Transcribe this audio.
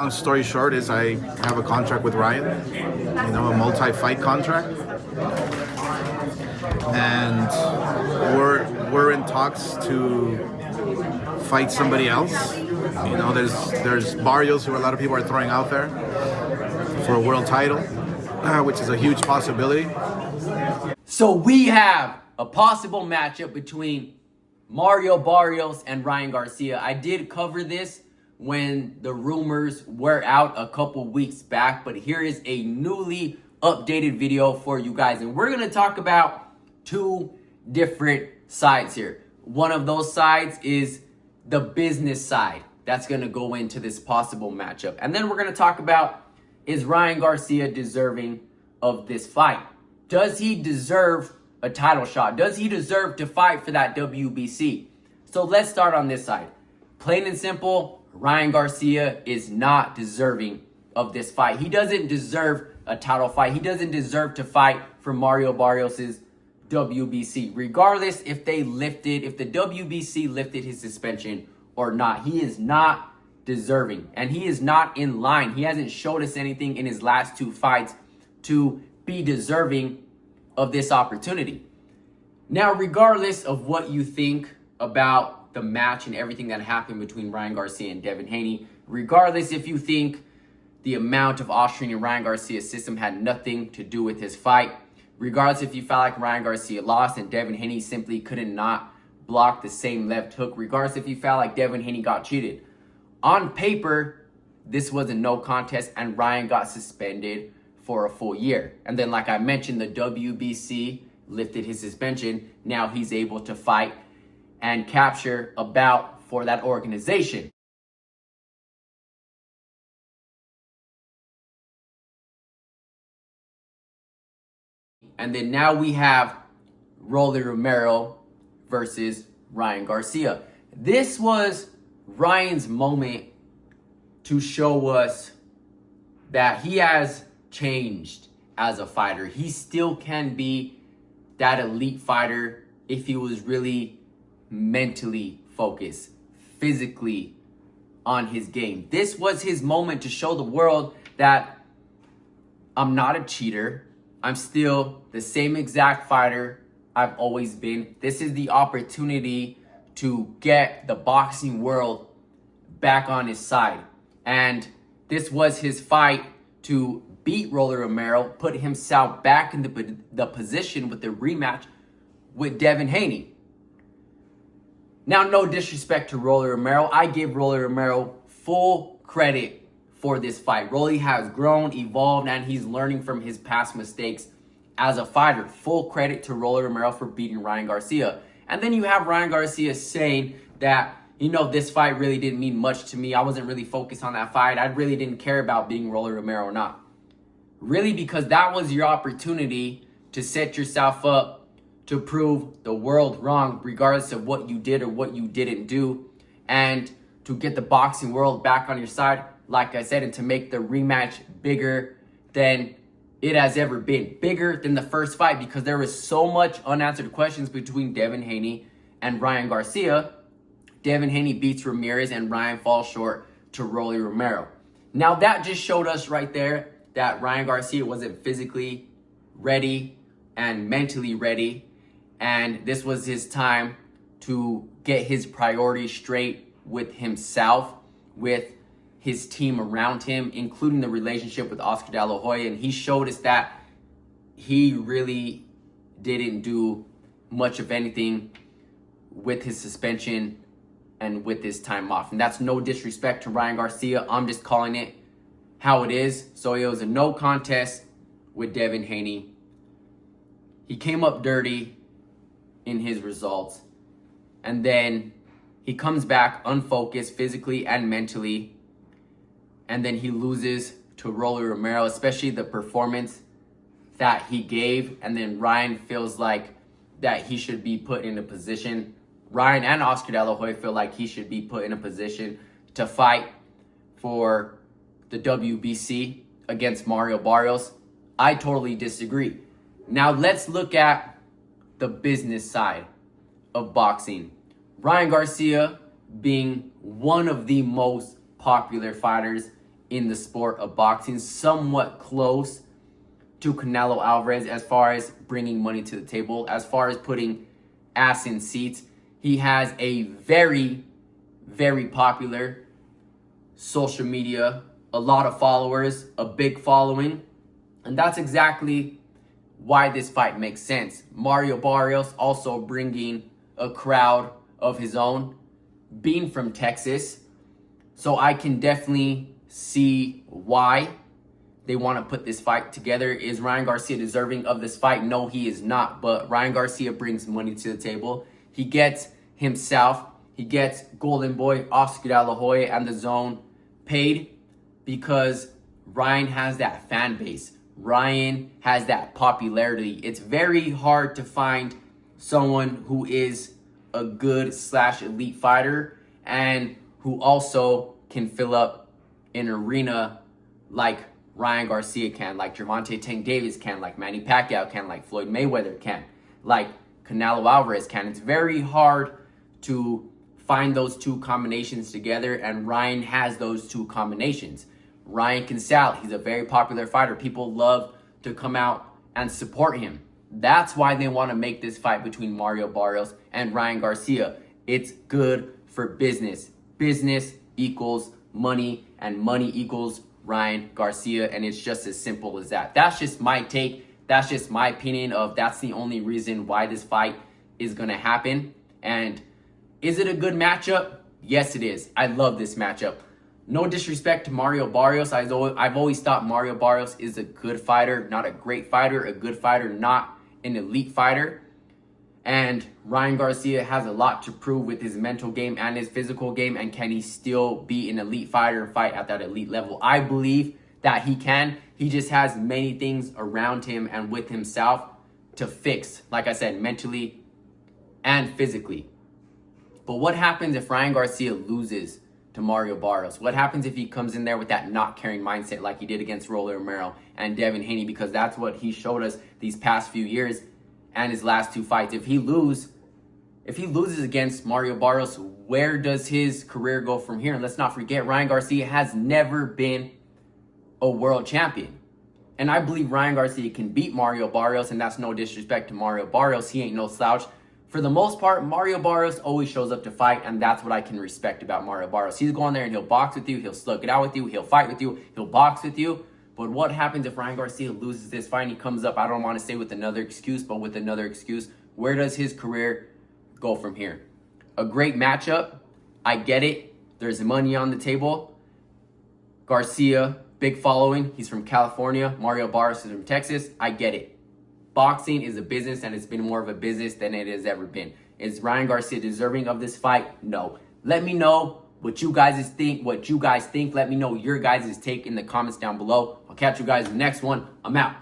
Long story short is I have a contract with Ryan, a multi-fight contract, and we're in talks to fight somebody else. There's Barrios, who a lot of people are throwing out there for a world title, which is a huge possibility. So we have a possible matchup between Mario Barrios and Ryan Garcia. I did cover this when the rumors were out a couple weeks back, but here is a newly updated video for you guys, and we're going to talk about two different sides here. One of those sides is the business side that's going to go into this possible matchup, and then we're going to talk about, is Ryan Garcia deserving of this fight? Does he deserve a title shot? Does he deserve to fight for that WBC? So let's start on this side. Plain and simple, Ryan Garcia is not deserving of this fight. He doesn't deserve a title fight. He doesn't deserve to fight for Mario Barrios' WBC. Regardless if the WBC lifted his suspension or not, he is not deserving. And he is not in line. He hasn't showed us anything in his last two fights to be deserving of this opportunity. Now, regardless of what you think about the match and everything that happened between Ryan Garcia and Devin Haney, regardless if you think the amount of Austrian in Ryan Garcia's system had nothing to do with his fight, regardless if you felt like Ryan Garcia lost and Devin Haney simply couldn't not block the same left hook, regardless if you felt like Devin Haney got cheated, on paper, this was a no contest and Ryan got suspended for a full year. And then, like I mentioned, the WBC lifted his suspension. Now he's able to fight and capture a bout for that organization. And then now we have Rolly Romero versus Ryan Garcia. This was Ryan's moment to show us that he has changed as a fighter. He still can be that elite fighter if he was really mentally focused, physically on his game. This was his moment to show the world that I'm not a cheater. I'm still the same exact fighter I've always been. This is the opportunity to get the boxing world back on his side. And this was his fight to beat Rolly Romero, put himself back in the position with the rematch with Devin Haney. Now, no disrespect to Rolly Romero. I give Rolly Romero full credit for this fight. Rolly has grown, evolved, and he's learning from his past mistakes as a fighter. Full credit to Rolly Romero for beating Ryan Garcia. And then you have Ryan Garcia saying that, this fight really didn't mean much to me. I wasn't really focused on that fight. I really didn't care about beating Rolly Romero or not. Really, because that was your opportunity to set yourself up to prove the world wrong, regardless of what you did or what you didn't do, and to get the boxing world back on your side, like I said, and to make the rematch bigger than it has ever been, bigger than the first fight, because there was so much unanswered questions between Devin Haney and Ryan Garcia. Devin Haney beats Ramirez and Ryan falls short to Rolly Romero. Now that just showed us right there that Ryan Garcia wasn't physically ready and mentally ready. And this was his time to get his priorities straight with himself, with his team around him, including the relationship with Oscar De La Hoya. And he showed us that he really didn't do much of anything with his suspension and with his time off. And that's no disrespect to Ryan Garcia. I'm just calling it how it is. So it was a no contest with Devin Haney. He came up dirty in his results, and then he comes back unfocused physically and mentally, and then he loses to Rolly Romero, especially the performance that he gave. And then Ryan feels like that he should be put in a position, Ryan and Oscar De La Hoya feel like he should be put in a position to fight for the WBC against Mario Barrios. I totally disagree. Now let's look at the business side of boxing. Ryan Garcia being one of the most popular fighters in the sport of boxing, somewhat close to Canelo Alvarez as far as bringing money to the table, as far as putting ass in seats. He has a very, very popular social media, a lot of followers, a big following, and that's exactly why this fight makes sense. Mario Barrios also bringing a crowd of his own, being from Texas, so I can definitely see why they want to put this fight together. Is Ryan Garcia deserving of this fight? No, he is not. But Ryan Garcia brings money to the table. He gets himself, he gets Golden Boy, Oscar De La Hoya, and the Zone paid because Ryan has that fan base. Ryan has that popularity. It's very hard to find someone who is a good / elite fighter and who also can fill up an arena like Ryan Garcia can, like Gervonta Tank Davis can, like Manny Pacquiao can, like Floyd Mayweather can, like Canelo Alvarez can. It's very hard to find those two combinations together, and Ryan has those two combinations. Ryan can sell. He's a very popular fighter. People love to come out and support him. That's why they want to make this fight between Mario Barrios and Ryan Garcia. It's good for business. Business equals money, and money equals Ryan Garcia, and it's just as simple as that. That's just my take. That's just my opinion of that's the only reason why this fight is going to happen. And is it a good matchup? Yes, it is. I love this matchup. No disrespect to Mario Barrios. I've always thought Mario Barrios is a good fighter, not a great fighter, a good fighter, not an elite fighter. And Ryan Garcia has a lot to prove with his mental game and his physical game. And can he still be an elite fighter and fight at that elite level? I believe that he can. He just has many things around him and with himself to fix, like I said, mentally and physically. But what happens if Ryan Garcia loses to Mario Barrios? What happens if he comes in there with that not caring mindset like he did against Rolly Romero and Devin Haney? Because that's what he showed us these past few years and his last two fights. If he loses against Mario Barrios, where does his career go from here? And let's not forget, Ryan Garcia has never been a world champion. And I believe Ryan Garcia can beat Mario Barrios, and that's no disrespect to Mario Barrios. He ain't no slouch. For the most part, Mario Barrios always shows up to fight, and that's what I can respect about Mario Barrios. He's going there and he'll box with you, he'll slug it out with you, he'll fight with you, he'll box with you. But what happens if Ryan Garcia loses this fight and he comes up, I don't want to say with another excuse, but with another excuse? Where does his career go from here? A great matchup. I get it. There's money on the table. Garcia, big following. He's from California. Mario Barrios is from Texas. I get it. Boxing is a business, and it's been more of a business than it has ever been. Is Ryan Garcia deserving of this fight? No. Let me know what you guys think. Let me know your guys' take in the comments down below. I'll catch you guys in the next one. I'm out.